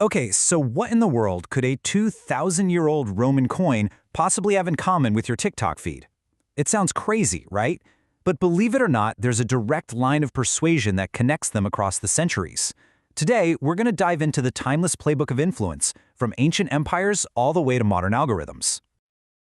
Okay, so what in the world could a 2,000-year-old Roman coin possibly have in common with your TikTok feed? It sounds crazy, right? But believe it or not, there's a direct line of persuasion that connects them across the centuries. Today, we're going to dive into the timeless playbook of influence, from ancient empires all the way to modern algorithms.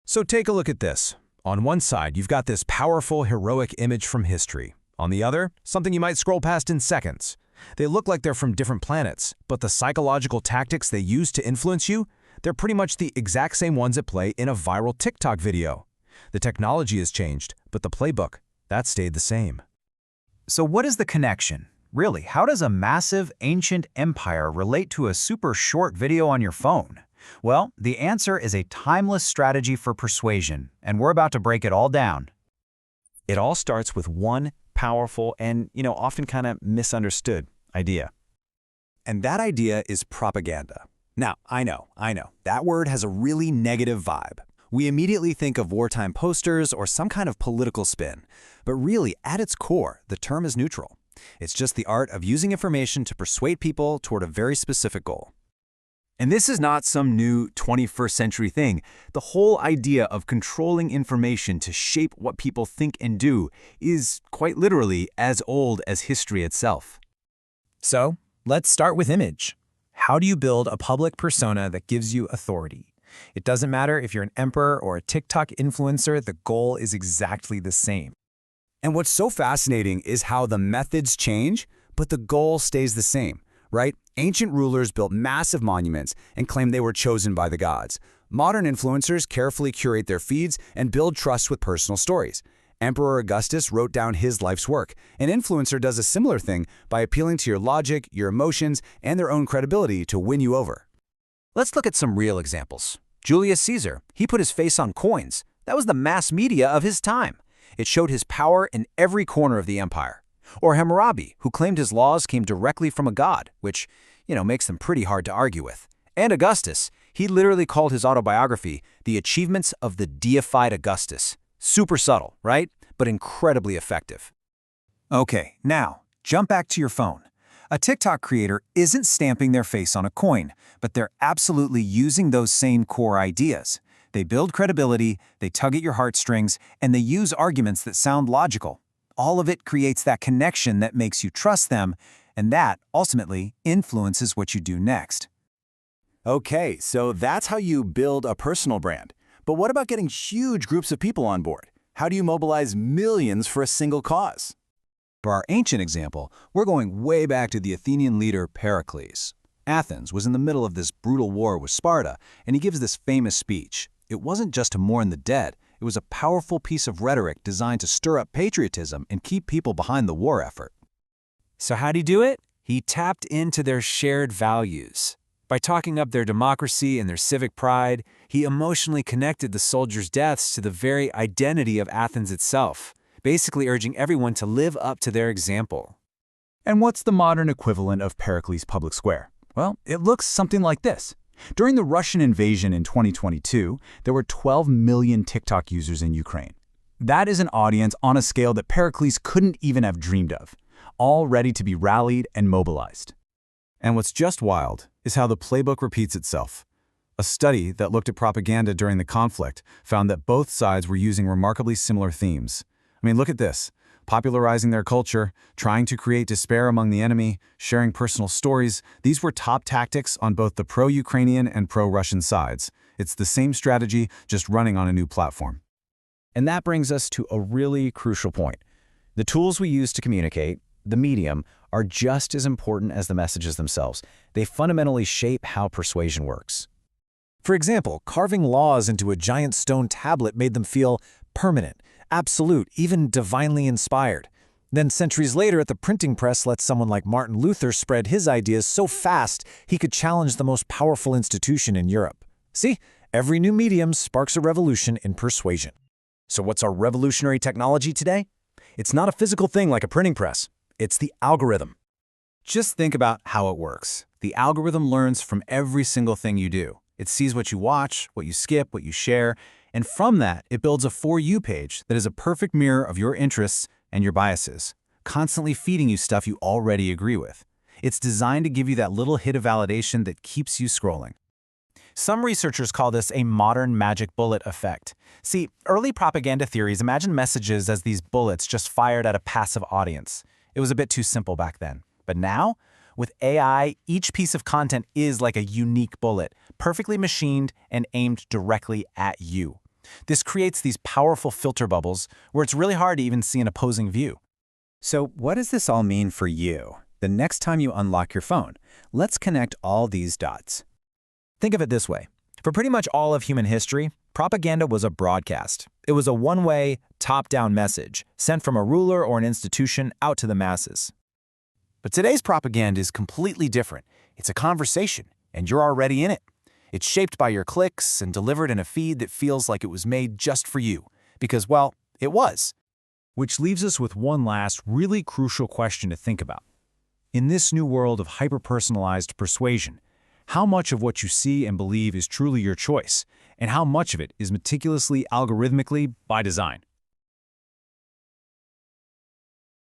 So take a look at this. On one side, you've got this powerful, heroic image from history. On the other, something you might scroll past in seconds. They look like they're from different planets, but the psychological tactics they use to influence you, they're pretty much the exact same ones at play in a viral TikTok video. The technology has changed, but the playbook, that stayed the same. So what is the connection? Really, how does a massive, ancient empire relate to a super short video on your phone? Well, the answer is a timeless strategy for persuasion, and we're about to break it all down. It all starts with one powerful and, often kind of misunderstood idea. And that idea is propaganda. Now, I know, that word has a really negative vibe. We immediately think of wartime posters or some kind of political spin. But really, at its core, the term is neutral. It's just the art of using information to persuade people toward a very specific goal. And this is not some new 21st century thing. The whole idea of controlling information to shape what people think and do is quite literally as old as history itself. So, let's start with image. How do you build a public persona that gives you authority? It doesn't matter if you're an emperor or a TikTok influencer, the goal is exactly the same. And what's so fascinating is how the methods change, but the goal stays the same, right? Ancient rulers built massive monuments and claimed they were chosen by the gods. Modern influencers carefully curate their feeds and build trust with personal stories. Emperor Augustus wrote down his life's work. An influencer does a similar thing by appealing to your logic, your emotions, and their own credibility to win you over. Let's look at some real examples. Julius Caesar, he put his face on coins. That was the mass media of his time. It showed his power in every corner of the empire. Or Hammurabi, who claimed his laws came directly from a god, which, makes them pretty hard to argue with. And Augustus, he literally called his autobiography The Achievements of the Deified Augustus. Super subtle, right? But incredibly effective. Okay, now, jump back to your phone. A TikTok creator isn't stamping their face on a coin, but they're absolutely using those same core ideas. They build credibility, they tug at your heartstrings, and they use arguments that sound logical. All of it creates that connection that makes you trust them, and that, ultimately, influences what you do next. Okay, so that's how you build a personal brand. But what about getting huge groups of people on board? How do you mobilize millions for a single cause? For our ancient example, we're going way back to the Athenian leader Pericles. Athens was in the middle of this brutal war with Sparta, and he gives this famous speech. It wasn't just to mourn the dead. It was a powerful piece of rhetoric designed to stir up patriotism and keep people behind the war effort. So how'd he do it? He tapped into their shared values. By talking up their democracy and their civic pride, he emotionally connected the soldiers' deaths to the very identity of Athens itself, basically urging everyone to live up to their example. And what's the modern equivalent of Pericles' public square? Well, it looks something like this. During the Russian invasion in 2022, there were 12 million TikTok users in Ukraine. That is an audience on a scale that Pericles couldn't even have dreamed of, all ready to be rallied and mobilized. And what's just wild is how the playbook repeats itself. A study that looked at propaganda during the conflict found that both sides were using remarkably similar themes. I mean, look at this. Popularizing their culture, trying to create despair among the enemy, sharing personal stories. These were top tactics on both the pro-Ukrainian and pro-Russian sides. It's the same strategy, just running on a new platform. And that brings us to a really crucial point. The tools we use to communicate, the medium, are just as important as the messages themselves. They fundamentally shape how persuasion works. For example, carving laws into a giant stone tablet made them feel permanent, absolute, even divinely inspired. Then centuries later, at the printing press let someone like Martin Luther spread his ideas so fast he could challenge the most powerful institution in Europe. See, every new medium sparks a revolution in persuasion. So what's our revolutionary technology today? It's not a physical thing like a printing press. It's the algorithm. Just think about how it works. The algorithm learns from every single thing you do. It sees what you watch, what you skip, what you share, and from that, it builds a For You page that is a perfect mirror of your interests and your biases, constantly feeding you stuff you already agree with. It's designed to give you that little hit of validation that keeps you scrolling. Some researchers call this a modern magic bullet effect. See, early propaganda theories imagined messages as these bullets just fired at a passive audience. It was a bit too simple back then. But now, with AI, each piece of content is like a unique bullet, perfectly machined and aimed directly at you. This creates these powerful filter bubbles where it's really hard to even see an opposing view. So what does this all mean for you? The next time you unlock your phone, let's connect all these dots. Think of it this way. For pretty much all of human history, propaganda was a broadcast. It was a one-way, top-down message sent from a ruler or an institution out to the masses. But today's propaganda is completely different. It's a conversation, and you're already in it. It's shaped by your clicks and delivered in a feed that feels like it was made just for you. Because, well, it was. Which leaves us with one last really crucial question to think about. In this new world of hyper-personalized persuasion, how much of what you see and believe is truly your choice, and how much of it is meticulously algorithmically by design?